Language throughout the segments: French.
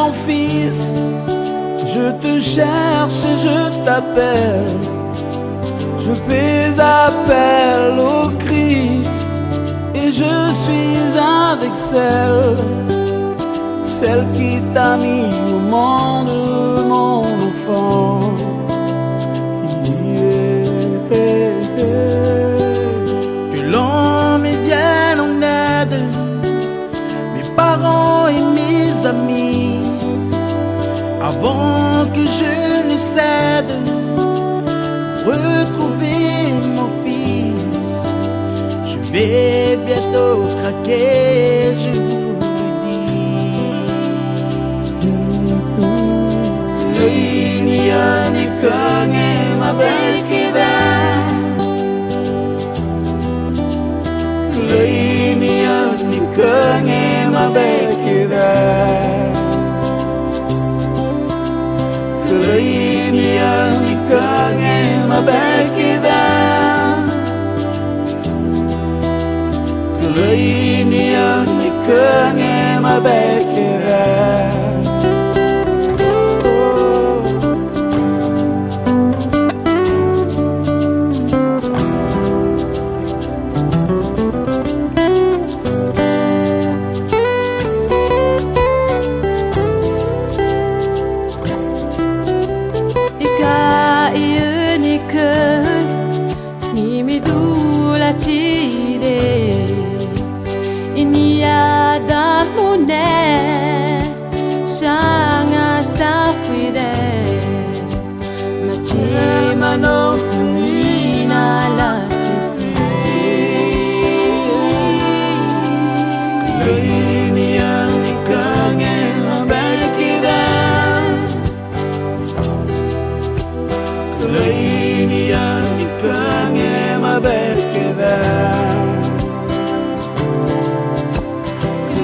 mon fils, je te cherche et je t'appelle. Je fais appel au Christ et je suis avec celle qui t'a mis au monde, mon enfant. Que l'on me vienne en aide, mes parents et mes amis, avant que je ne cède. Retrouver mon fils, je vais bientôt craquer, je vous le dis. Loinia ni kange mabekida, Loinia ni kange mabekida, Loinia ni kange mabekida, Loinia ni kange mabekida. Mano kunina la tisi, Loinia ni kange mabekida, Loinia ni kange mabekida,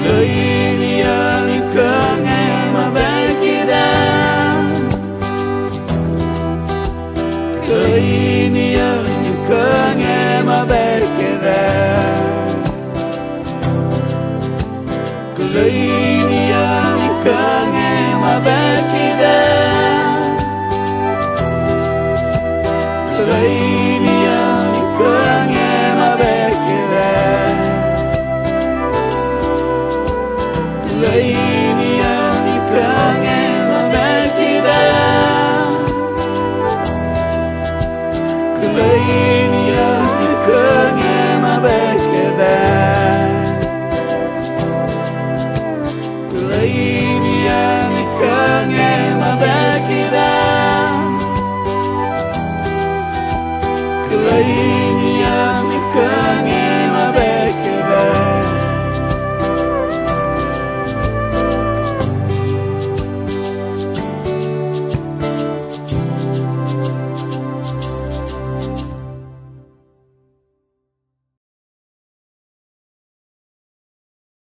Loinia ni kange mabekida, Loinia ni kange mabekida, Loinia ni kange mabekida, Loinia ni kange mabekida, Loinia